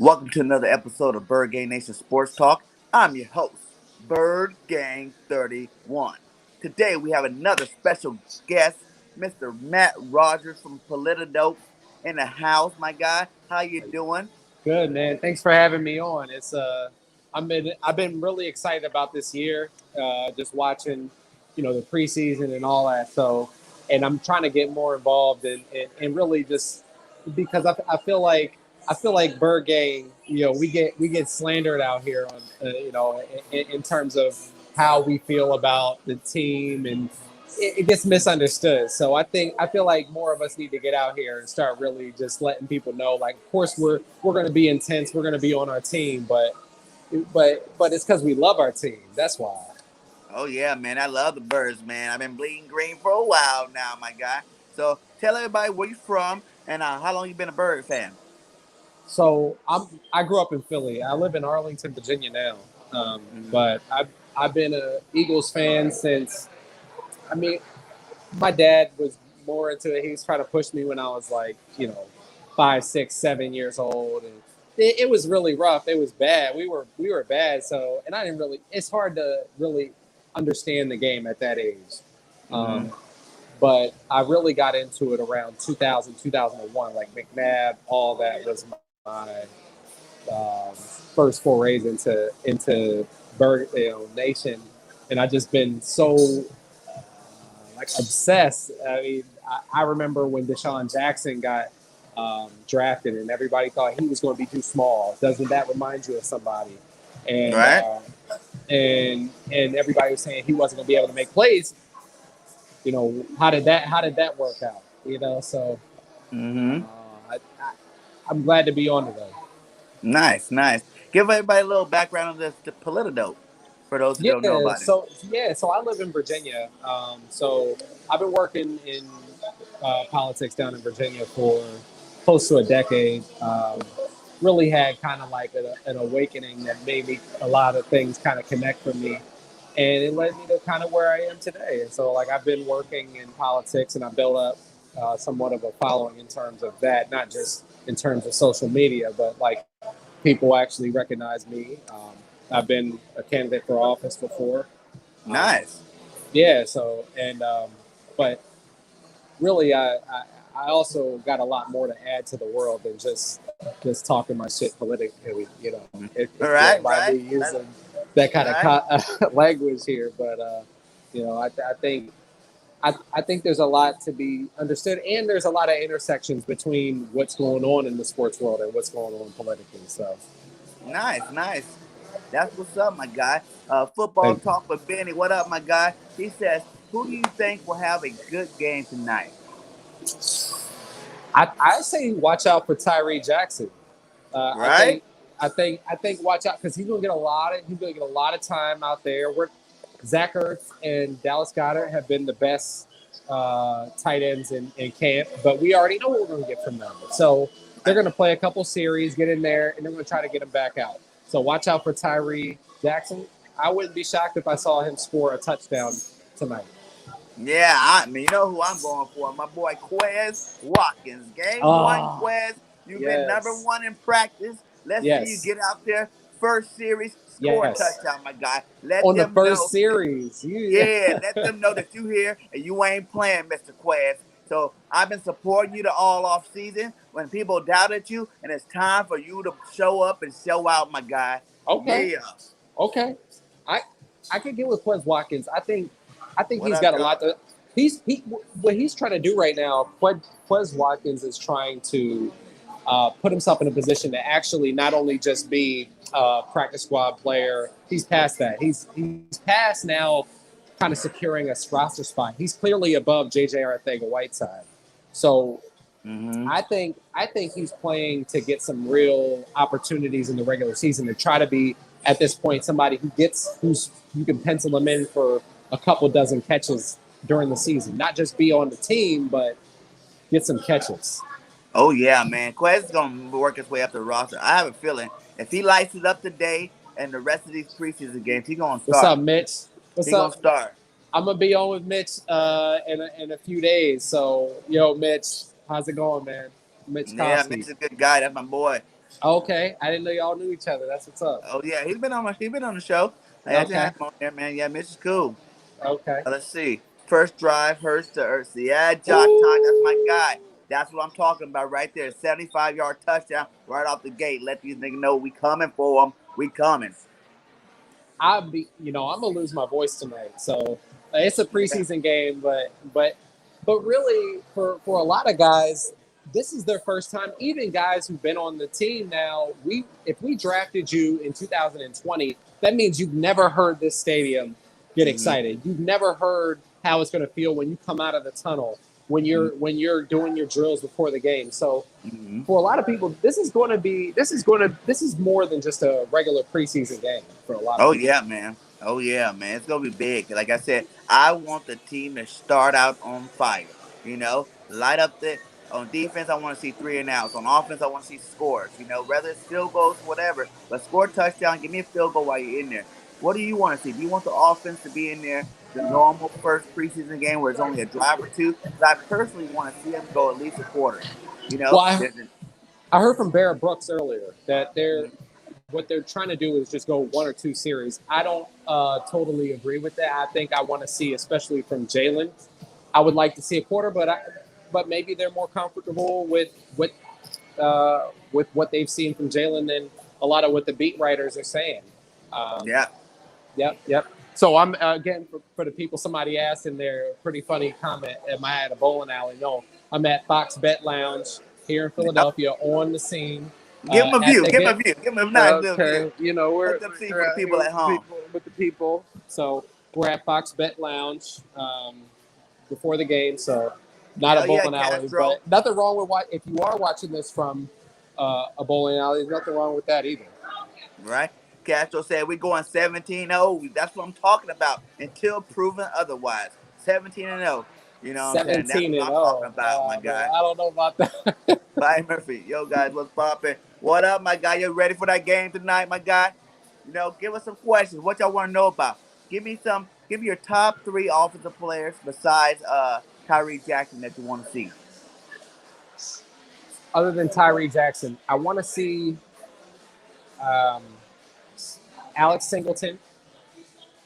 Welcome to another episode of Bird Gang Nation Sports Talk. I'm your host, Bird Gang 31. Today we have another special guest, Mr. Matt Rogers from Politidope in the house. My guy, how you doing? Good, man. Thanks for having me on. I've been really excited about this year. Just watching, the preseason and all that. So, and I'm trying to get more involved and really just because I feel like Bird Gang, we get slandered out here on, in terms of how we feel about the team and it gets misunderstood. So I feel like more of us need to get out here and start really just letting people know. Like, of course, we're going to be intense. We're going to be on our team, but it's because we love our team. That's why. Oh yeah, man, I love the Birds, man. I've been bleeding green for a while now, my guy. So tell everybody where you from and how long you been a Bird fan. So I grew up in Philly. I live in Arlington, Virginia now, Mhm. but I've been a Eagles fan since. I mean, my dad was more into it. He was trying to push me when I was like, 5, 6, 7 years old, and it was really rough. It was bad. We were bad. So, and I didn't really. It's hard to really understand the game at that age. Mhm. Um, but I really got into it around 2000, 2001. Like McNabb, all that was my first forays into Bird Nation, and I just been so like obsessed. I mean, I remember when Deshaun Jackson got drafted, and everybody thought he was going to be too small. Doesn't that remind you of somebody? And Right? and everybody was saying he wasn't going to be able to make plays. How did that work out? So Mhm. I'm glad to be on today. Nice, nice. Give everybody a little background on the Politidope for those who don't know Yeah, about it. so I live in Virginia. So I've been working in politics down in Virginia for close to a decade. Really had kind of like an awakening that made me a lot of things kind of connect for me, and it led me to kind of where I am today. And so, like, I've been working in politics, and I built up somewhat of a following in terms of that, not just in terms of social media, but like people actually recognize me. I've been a candidate for office before. Um, Nice. yeah, so but really, I also got a lot more to add to the world than just talking my shit politically. If you don't Right, mind right. me using that kind of Right. language here, but I think there's a lot to be understood, and there's a lot of intersections between what's going on in the sports world and what's going on politically. So, Nice, nice. That's what's up, my guy. Football thank you. talk with Benny. What up, my guy? He says, "Who do you think will have a good game tonight?" I say watch out for Tyree Jackson. Uh, I Right? think I think watch out because he's gonna get a lot of time out there. Zach Ertz and Dallas Goedert have been the best tight ends in camp, but we already know what we're gonna get from them. So they're Right. gonna play a couple series, get in there, and they're gonna try to get him back out. So watch out for Tyree Jackson. I wouldn't be shocked if I saw him score a touchdown tonight. Yeah, I mean, you know who I'm going for? My boy Quez Watkins. Game one, Oh, Quez. You've been number yes, one in practice. Let's see you yes, get out there. First series, score a yes. touchdown, my guy. Let On the them first know. series, Yeah, let them know that you here and you ain't playing, Mr. Quez. So I've been supporting you the all off season when people doubted you, and it's time for you to show up and show out, my guy. okay. Yeah. Okay, I I could get with Quez Watkins. I think What he's up, got a dog? lot to. He what he's trying to do right now. Quez Watkins is trying to put himself in a position to actually not only just be a practice squad player. He's past that. He's past now, kind of securing a roster spot. He's clearly above JJ Arcega-Whiteside. So Mm-hmm. I think he's playing to get some real opportunities in the regular season to try to be at this point somebody who's you can pencil him in for a couple dozen catches during the season, not just be on the team, but get some catches. Oh yeah, man. Quez is gonna work his way up the roster. I have a feeling if he lights it up today and the rest of these preseason games, he gonna What's start. up, Mitch? What's He gonna up? start. I'm gonna be on with Mitch in a few days. So, yo, Mitch, how's it going, man? Mitch Yeah, Mitch Koski. is a good guy. That's my boy. Okay, I didn't know y'all knew each other. That's what's up. Oh yeah, he's been on the show. I just Okay, had him on there, man. Yeah, Mitch is cool. okay. Let's see. First drive, Hurst to Ertz. Yeah, Josh Todd, that's my Ooh. guy. That's what I'm talking about right there. 75-yard touchdown right off the gate. Let these niggas know we coming for them. We coming. I'm gonna lose my voice tonight. So it's a Yeah. preseason game, but really for a lot of guys, this is their first time. Even guys who've been on the team now, if we drafted you in 2020, that means you've never heard this stadium get Mm-hmm. excited. You've never heard how it's going to feel when you come out of the tunnel when you're doing your drills before the game. So Mm-hmm. for a lot of people, this is more than just a regular preseason game for a lot of Oh people. yeah, man. Oh yeah, man. It's gonna be big. Like I said, I want the team to start out on fire. Light up the on defense. I want to see three and outs. On offense, I want to see scores. Whether it's field goals, whatever. But score a touchdown. Give me a field goal while you're in there. What do you want to see? Do you want the offense to be in there the normal first preseason game where it's only a drive or two? Because I personally want to see them go at least a quarter. You Well, know, I heard from Barrett Brooks earlier that Mhm. what they're trying to do is just go one or two series. I don't totally agree with that. I think I want to see, especially from Jalen, I would like to see a quarter, but maybe they're more comfortable with what they've seen from Jalen than a lot of what the beat writers are saying. Um, Yeah. yep, yep. So I'm again for the people. Somebody asked in their pretty funny comment, "Am I at a bowling alley?" No, I'm at Fox Bet Lounge here in Yep. Philadelphia on the scene Give them a at view. the Give them game. a view. Give them a nice little view. Okay, you know Let we're them see we're for the out here people at home. with the people. So we're at Fox Bet Lounge before the game. So not a Hell yeah, bowling alley, Castro. but nothing wrong with what if you are watching this from a bowling alley. There's nothing wrong with that either. Right? Castro said we're going 17-0. That's what I'm talking about until proven otherwise. 17-0. You know what I'm saying? That's 17 what and I'm talking 0. about, my Man, guy. I don't know about that. Bye, Murphy. Yo, guys, what's popping? What up, my guy? You ready for that game tonight, my guy? Give us some questions. What y'all want to know about? Give me your top three offensive players besides Tyree Jackson that you want to see. Other than Tyree Jackson, I want to see um, Alex Singleton.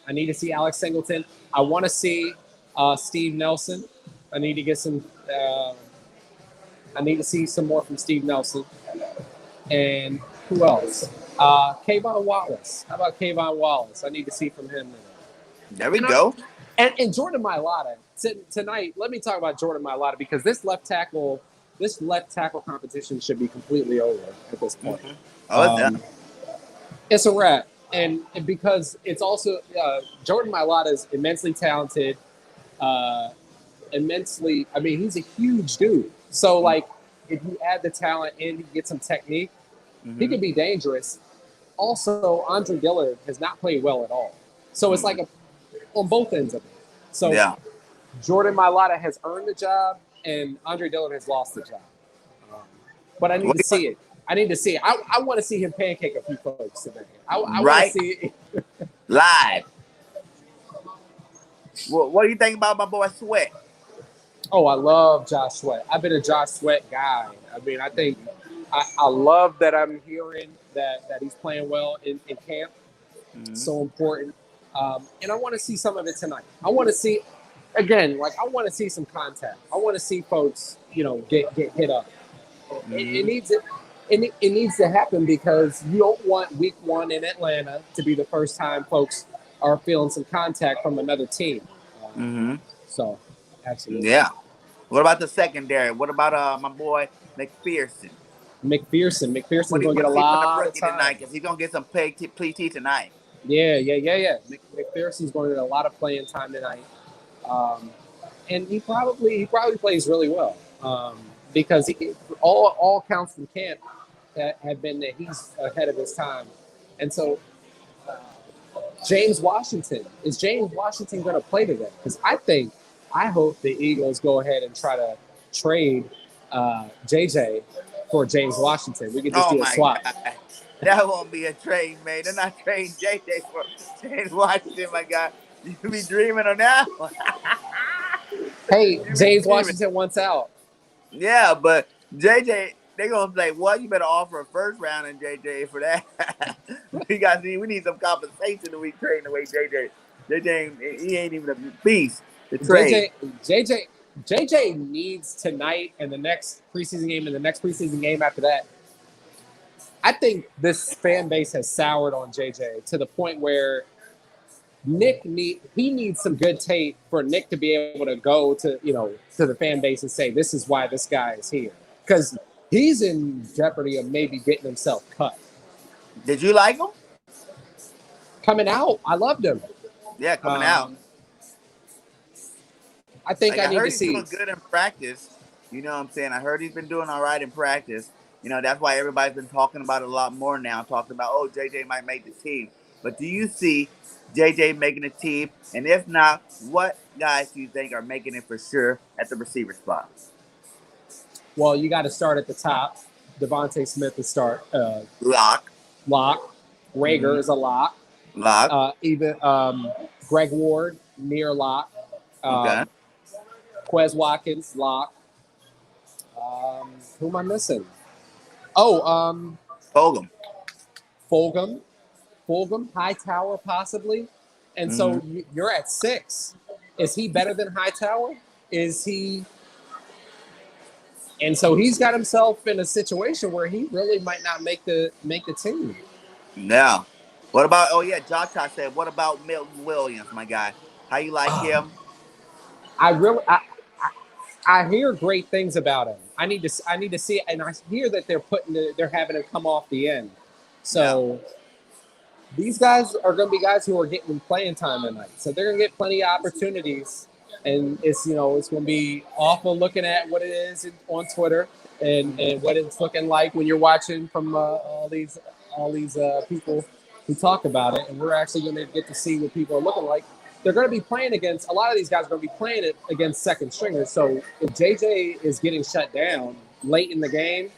I need to see Alex Singleton. I want to see Steve Nelson. I need to get some. I need to see some more from Steve Nelson. And who else? Kayvon Wallace. How about Kayvon Wallace? I need to see from him. There we And I, go. and Jordan Mailata tonight. Let me talk about Jordan Mailata because this left tackle competition should be completely over at this point. Mm-hmm. Oh, it's done. Um, it's a wrap, and because it's also Jordan Mailata is immensely talented, uh, immensely. I mean, he's a huge dude. So like, if you add the talent and you get some technique, he Mm-hmm. could be dangerous. Also, Andre Dillard has not played well at all. So it's Mm-hmm. like on both ends of it. So Yeah. Jordan Mailata has earned the job, and Andre Dillard has lost the job. Um, but I need What to do you see it. I need to see it. I want to see him pancake a few folks today. I want to right see. live? What do you think about my boy Sweat? Oh, I love Josh Sweat. I've been a Josh Sweat guy. I mean, I think I love that I'm hearing that he's playing well in camp. Mm-hmm. So important. And I want to see some of it tonight. I want to see, again, like I want to see some contact. I want to see folks, get hit up. It Mm-hmm. needs it needs to happen because you don't want week one in Atlanta to be the first time folks are feeling some contact from another team. Mm-hmm. So, absolutely. Yeah. What about the secondary? What about my boy McPherson? McPherson's What do you going to want get a to see from the lot of rookie time. tonight? Because he's gonna get some PT tonight. Yeah. McPherson's going to get a lot of playing time tonight. Um, and he probably plays really well because all counts from camp have been that he's ahead of his time, and so James Washington going to play today? Because I hope the Eagles go ahead and try to trade JJ for James Washington. We could just Oh do a my swap. God. That won't be a trade, man. They're not trading JJ for James Washington, my guy. You be dreaming on that one. Hey, You be James dreaming. Washington wants out. Yeah, but JJ. they gonna say, "Well, you better offer a first round in JJ for that." We need some compensation to we trading away JJ. He ain't even a beast to trade. JJ needs tonight and the next preseason game and the next preseason game after that. I think this fan base has soured on JJ to the point where he needs some good tape for Nick to be able to go to to the fan base and say this is why this guy is here, because he's in jeopardy of maybe getting himself cut. Did you like him? Coming out, I loved him. Yeah, coming out. I think Like I I need heard to he's see. doing good in practice. You know what I'm saying? I heard he's been doing all right in practice. You know, that's why everybody's been talking about it a lot more now, talking about, oh, JJ might make the team. But do you see JJ making the team? And if not, what guys do you think are making it for sure at the receiver spot? Well, you got to start at the top. Devontae Smith to start. Lock. Rager is a lock. Lock. Even Greg Ward, near lock. Okay. Quez Watkins, lock. Who am I missing? Oh, Fulgham. Fulgham, Hightower possibly. And so you're at 6. Is he better than Hightower? Is he? And so he's got himself in a situation where he really might not make the team. Yeah. What about? Oh yeah, Josh said. What about Milton Williams, my guy? How you like him? I hear great things about him. I need to see it, and I hear that they're having him come off the end. So these guys are going to be guys who are getting playing time tonight. So they're going to get plenty of opportunities, and it's going to be awful looking at what it is on Twitter and what it's looking like when you're watching from all these people who talk about it, and we're actually going to get to see what people are looking like. They're going to be playing against, a lot of these guys are going to be playing it against second stringers. So if JJ is getting shut down late in the game,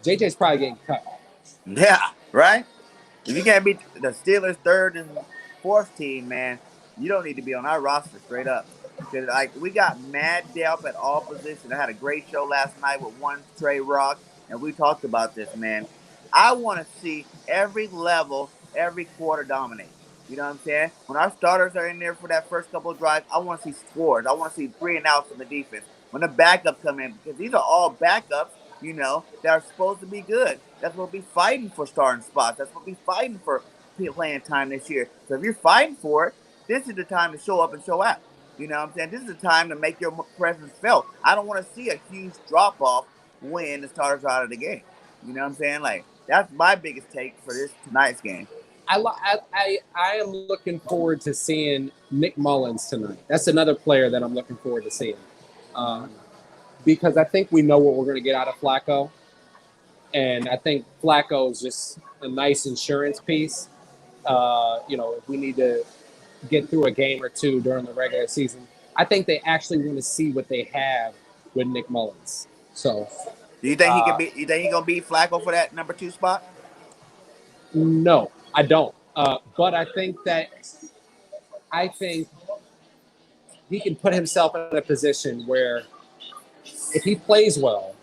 JJ's probably getting cut. Yeah, right? If you can't beat the Steelers' third and fourth team, man, you don't need to be on our roster straight up. Because we got mad depth at all positions. I had a great show last night with one Trey Rock, and we talked about this, man. I want to see every level, every quarter dominate. You know what I'm saying? When our starters are in there for that first couple of drives, I want to see scores. I want to see 3 and outs from the defense. When the backups come in, because these are all backups, that are supposed to be good. That's what we'll be fighting for starting spots. That's what we'll be fighting for playing time this year. So if you're fighting for it, this is the time to show up and show out. You know what I'm saying? This is the time to make your presence felt. I don't want to see a huge drop off when the starters are out of the game. You know what I'm saying? Like, that's my biggest take for this tonight's game. I am looking forward to seeing Nick Mullins tonight. That's another player that I'm looking forward to seeing. Because I think we know what we're going to get out of Flacco. And I think Flacco is just a nice insurance piece. If we need to get through a game or two during the regular season, I think they actually want to see what they have with Nick Mullins. So, do you think he can be? You think he's gonna beat Flacco for that number 2 spot? No, I don't. But I think he can put himself in a position where if he plays well,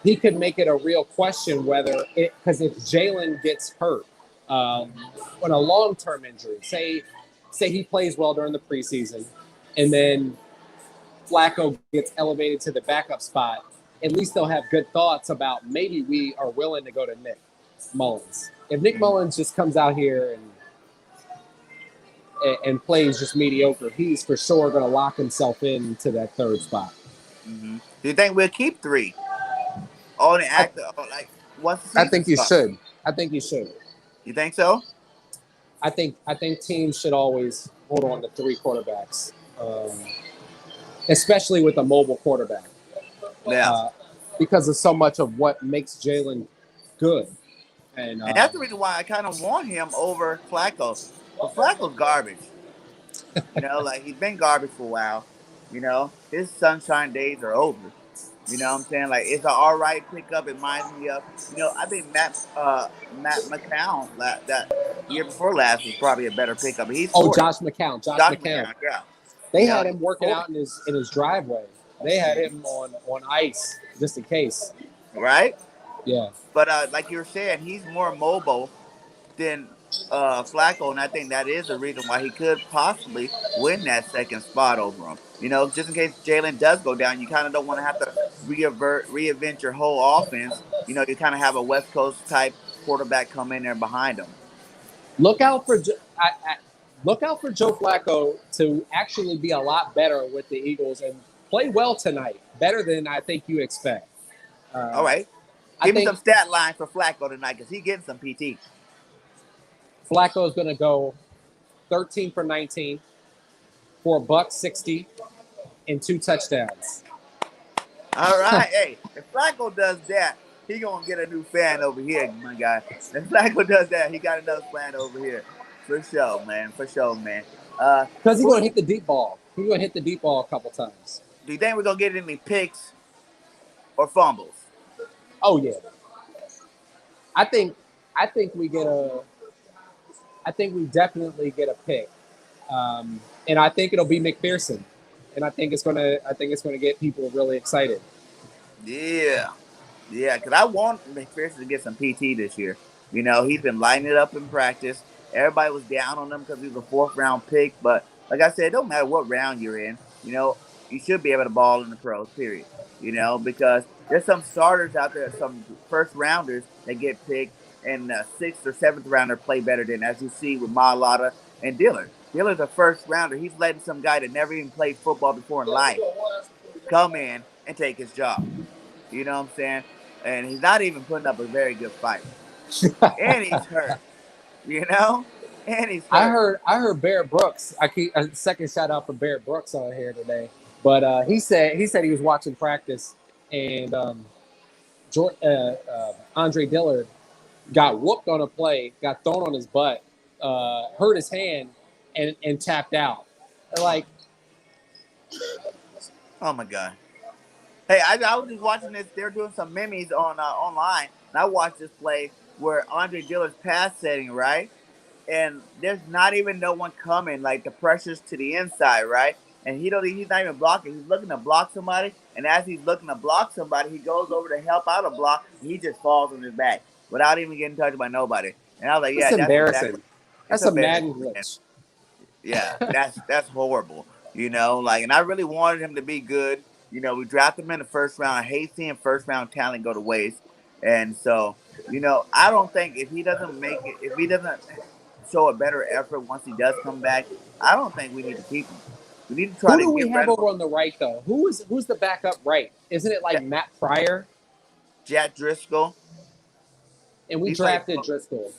he could make it a real question whether because if Jalen gets hurt on a long-term injury, say he plays well during the preseason, and then Flacco gets elevated to the backup spot, at least they'll have good thoughts about maybe we are willing to go to Nick Mullins. If Nick Mullins just comes out here and plays just mediocre, he's for sure going to lock himself into that third spot. Do you think we'll keep 3? On the actor, what's the I think you should. I think you should. You think so? I think teams should always hold on to 3 quarterbacks, especially with a mobile quarterback. Yeah. Because of so much of what makes Jalen good. And that's the reason why I kind of want him over Flacco. But Flacco's garbage. He's been garbage for a while. His sunshine days are over. You know what I'm saying? Like, it's an all right pickup. It reminds me of, I think Matt McCown that year before last was probably a better pickup. Josh McCown. Josh McCown. Yeah. They had him working out in his driveway. They had him on ice just in case. right? Yeah. But like you were saying, he's more mobile than Flacco, and I think that is the reason why he could possibly win that second spot over him. Just in case Jalen does go down, you kind of don't want to have to reinvent your whole offense. You kind of have a West Coast type quarterback come in there behind him. Look out for look out for Joe Flacco to actually be a lot better with the Eagles and play well tonight, better than I think you expect. All right, I give me some think stat lines for Flacco tonight because he getting some PT. Flacco is going to go 13 for 19 for $160 and 2 touchdowns. All right, hey, if Flacco does that, he gonna get a new fan over here, my guy. If Flacco does that, he got another fan over here, for sure, man. For sure, man. Because he's Who going to hit the deep ball. He's going to hit the deep ball a couple times. do you think we're gonna get any picks or fumbles? Oh yeah, I think I think we get a I think we definitely get a pick, and I think it'll be McPherson, and I think it's gonna get people really excited. Yeah, yeah, because I want McPherson to get some PT this year. He's been lighting it up in practice. Everybody was down on him because he was a fourth round pick, but like I said, it don't matter what round you're in. You should be able to ball in the pros. Period. Because there's some starters out there, some first rounders that get picked, and the sixth or seventh rounder play better than, as you see with Malata and Dillard. Dillard's a first rounder. He's letting some guy that never even played football before in life come in and take his job. You know what I'm saying? And he's not even putting up a very good fight. And he's hurt. You know? And he's hurt. I heard Barrett Brooks. I keep a second shout out for Barrett Brooks on here today, but he said he was watching practice and Andre Dillard got whooped on a play, got thrown on his butt, hurt his hand, and tapped out. Like, Oh my god. Hey, I was just watching this. They're doing some memes on online, and I watched this play where Andre Dillard's pass setting, right? And there's not even no one coming. Like the pressure's to the inside, right? And he's not even blocking. He's looking to block somebody, and as he's looking to block somebody, he goes over to help out a block, and he just falls on his back without even getting touched by nobody. And I was like, it's yeah, that's exactly. embarrassing. It's That's a embarrassing, Madden man. glitch. Yeah, that's horrible. And I really wanted him to be good. We drafted him in the first round. I hate seeing first round talent go to waste. And so, I don't think if he doesn't make it, if he doesn't show a better effort once he does come back, I don't think we need to keep him. We need to try Who to do we get have rid of over him. on the right though? Who's the backup right? Isn't it like Matt Pryor? Jack Driscoll. And we He's like, drafted Driscoll.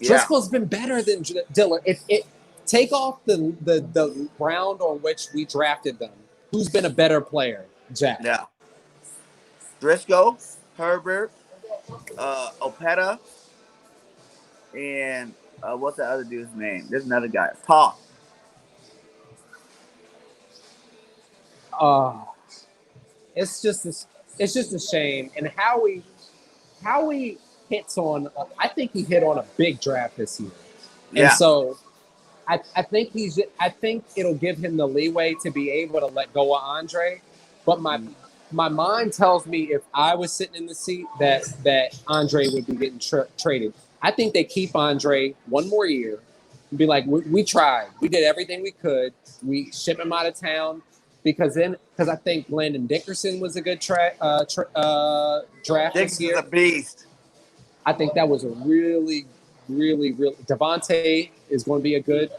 yeah, Driscoll's been better than Dillard. If it take off the round on which we drafted them, who's been a better player? Jack. yeah. Driscoll, Herbert, Opeta, and what's the other dude's name? There's another guy, Toth. Uh, it's just a shame. And Howie hits on. I think he hit on a big draft this year, and Yeah. so I think it'll give him the leeway to be able to let go of Andre. But my mind tells me if I was sitting in the seat that Andre would be getting traded. I think they keep Andre one more year and be like, we tried. We did everything we could. We ship him out of town because I think Landon Dickerson was a good draft this Dixon's year. a beast. I think that was a really Devontae is going to be a good.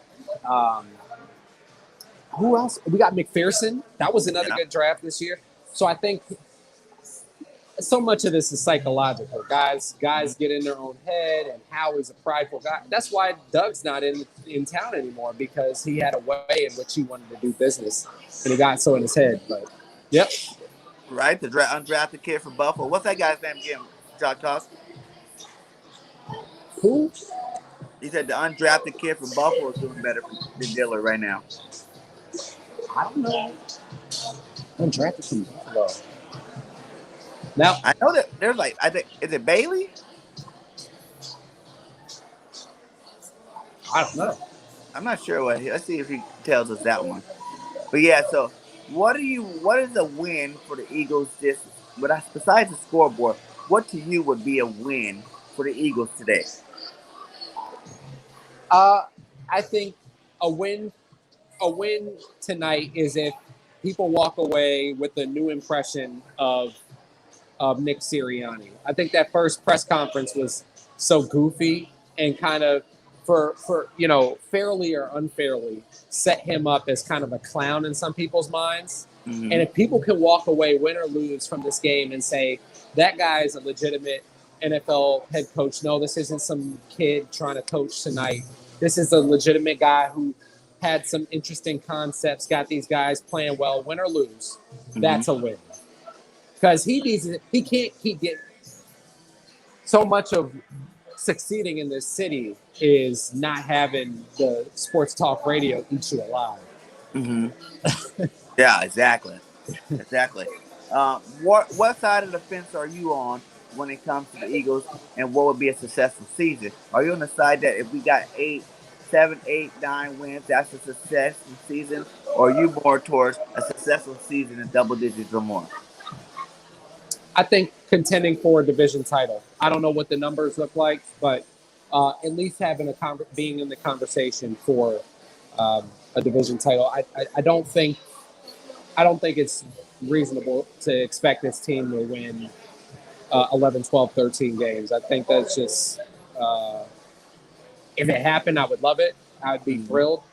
Who else? We got McPherson. That was another good draft this year. So I think so much of this is psychological. Guys get in their own head, and Howie's a prideful guy. That's why Doug's not in town anymore because he had a way in which he wanted to do business, and he got so in his head. But yep, Right, the undrafted kid from Buffalo. What's that guy's name again? Jock Toss. who? He said the undrafted kid from Buffalo is doing better than Dillard right now. I don't know. Undrafted from Buffalo. Now I know that there's I think is it Bailey? I don't know. I'm not sure what. Let's see if he tells us that one. But yeah, so What is a win for the Eagles this besides the scoreboard, what to you would be a win for the Eagles today? Uh, I think a win a win tonight is if people walk away with a new impression of Nick Sirianni. I think that first press conference was so goofy and kind of for fairly or unfairly set him up as kind of a clown in some people's minds. Mm-hmm. And if people can walk away win or lose from this game and say that guy is a legitimate NFL head coach, no, this isn't some kid trying to coach tonight. This is a legitimate guy who had some interesting concepts, got these guys playing well, win or lose. Mm-hmm. That's a win because he can't keep getting so much of succeeding in this city is not having the sports talk radio eat you alive. Mm-hmm. Yeah, exactly. Exactly. What side of the fence are you on when it comes to the Eagles, and what would be a successful season? Are you on the side that if we got 7, 8, 9 wins, that's a successful season, or are you more towards a successful season in double digits or more? I think contending for a division title. I don't know what the numbers look like, but at least having being in the conversation for a division title. I don't think it's reasonable to expect this team to win 11, 12, 13 games. I think that's just if it happened, I would love it. I'd be Mm-hmm. thrilled.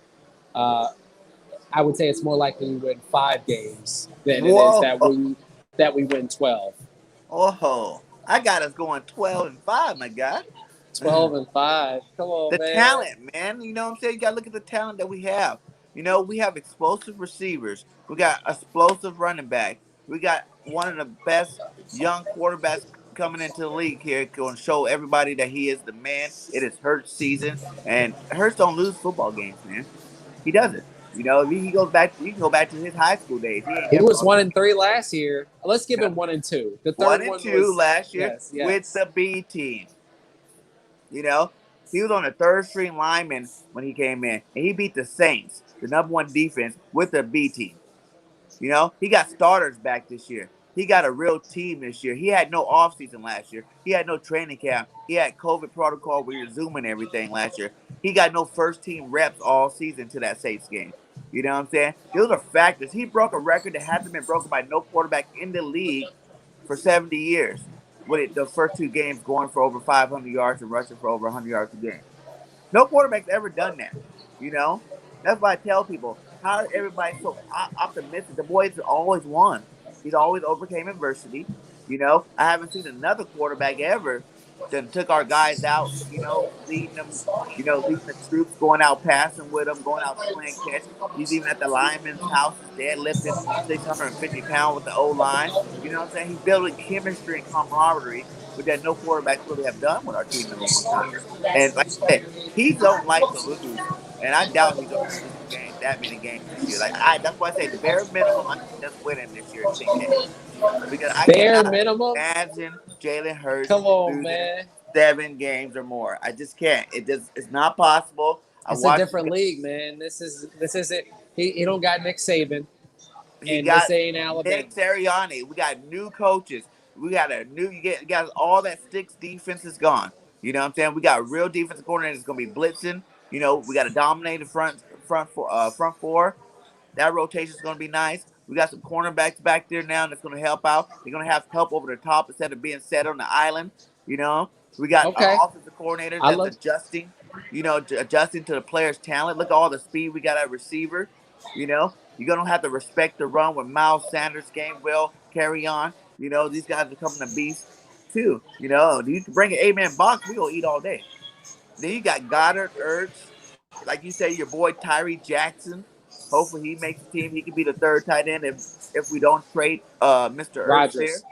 Uh, I would say it's more likely we win 5 games than it is Whoa! that we win 12. Oh, I got us going 12-5, my God. 12-5. Come on, The man. talent, man. You know what I'm saying? You gotta look at the talent that we have. We have explosive receivers. We got explosive running back. We got one of the best young quarterbacks coming into the league here. Going to show everybody that he is the man. It is Hurts season, and Hurts don't lose football games, man. He doesn't. He goes back. You can go back to his high school days. He ain't He never was lost. 1-3 last year. Let's give him 1-2. The One third and one two was last year yes, with yes. the B team. You know, he was on the third string lineman when he came in, and he beat the Saints, the number one defense, with the B team. He got starters back this year. He got a real team this year. He had no offseason last year. He had no training camp. He had COVID protocol where you're zooming everything last year. He got no first team reps all season to that Saints game. You know what I'm saying? Those are factors. He broke a record that hasn't been broken by no quarterback in the league for 70 years. With the first 2 games going for over 500 yards and rushing for over 100 yards a game. No quarterback's ever done that. You know, that's why I tell people how everybody's so optimistic. The boy's always won. He's always overcame adversity. I haven't seen another quarterback ever that took our guys out. Leading them. Leading the troops, going out passing with them, going out playing catch. He's even at the linemen's houses, deadlifting 650 pounds with the O line. You know what I'm saying? He's building chemistry and camaraderie, which that no quarterbacks really have done with our team in a long time. And like I said, he don't like to lose, and I doubt he's going to lose that many games this year. That's why I say the bare minimum. I see us winning this year is 10 games because I Bare cannot minimum. imagine Jalen Hurts Come on, losing man. 7 games or more. I just can't. It's not possible. I It's a watched. different league, man. This is it. He don't got Nick Saban, He and this got ain't Alabama. Nick Sirianni. We got new coaches. We got a new. You got all that sticks defense is gone. You know what I'm saying? We got a real defensive coordinator that's going to be blitzing. We got a dominated front four. That rotation is going to be nice. We got some cornerbacks back there now that's going to help out. They're going to have help over the top instead of being set on the island. You know, we got an Okay, offensive coordinator I that's love. adjusting. Adjusting to the player's talent. Look at all the speed we got at receiver. You're gonna have to respect the run with Miles Sanders, Gainwell, carry on. These guys are coming to beast too. You can bring an 8-man box, we gonna eat all day. Then you got Goddard, Ertz, like you say, your boy Tyree Jackson. Hopefully he makes the team. He could be the third tight end if we don't trade Mr. Ertz there. Rogers.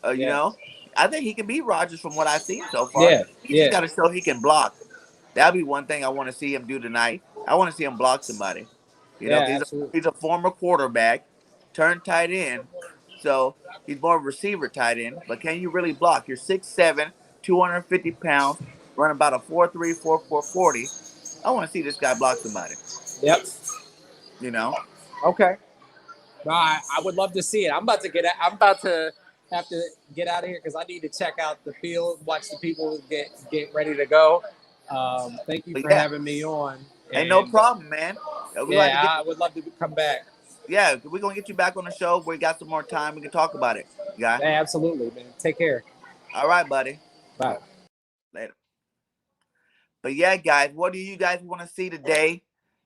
Uh, you Yeah, know, I think he can beat Rodgers from what I've seen so far. yeah, He just yeah, got to show he can block. That'll be one thing I want to see him do tonight. I want to see him block somebody. yeah. 'Cause Absolutely. he's a former quarterback, turned tight end, so he's more of a receiver tight end. But can you really block? You're 6'7", 250 pounds, run about a 4.3, 4.4 40. I want to see this guy block somebody. Yep. You know, Okay. No, I would love to see it. I'm about to get. I'm about to have to get out of here because I need to check out the field, watch the people get ready to go. Thank you But for yeah, having me on, ain't no and problem, man. We like to get. yeah, I would love to come back. Yeah, we're gonna get you back on the show. We got some more time. We can talk about it. Yeah. Yeah, absolutely, man. Take care. All right, buddy. Bye. Later. But yeah, guys, what do you guys want to see today?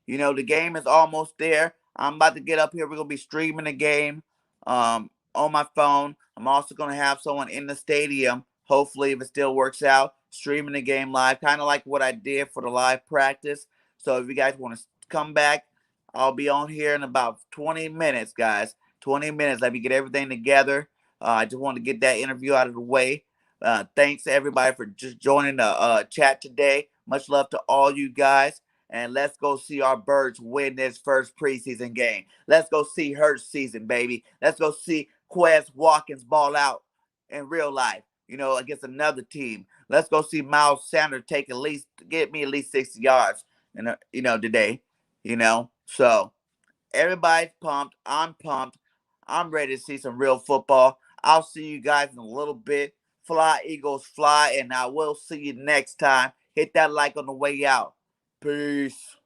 The game is almost there. I'm about to get up here. We're gonna be streaming the game on my phone. I'm also gonna have someone in the stadium. Hopefully, if it still works out, streaming the game live, kind of like what I did for the live practice. So if you guys want to come back, I'll be on here in about 20 minutes, guys. 20 minutes. Let me get everything together. I just want to get that interview out of the way. Thanks to everybody for just joining the chat today. Much love to all you guys. And let's go see our Birds win this first preseason game. Let's go see Hurts season, baby. Let's go see Quez Watkins ball out in real life, against another team. Let's go see Miles Sanders get me at least 60 yards, today, So everybody's pumped. I'm pumped. I'm ready to see some real football. I'll see you guys in a little bit. Fly, Eagles, fly, and I will see you next time. Hit that like on the way out. Peace.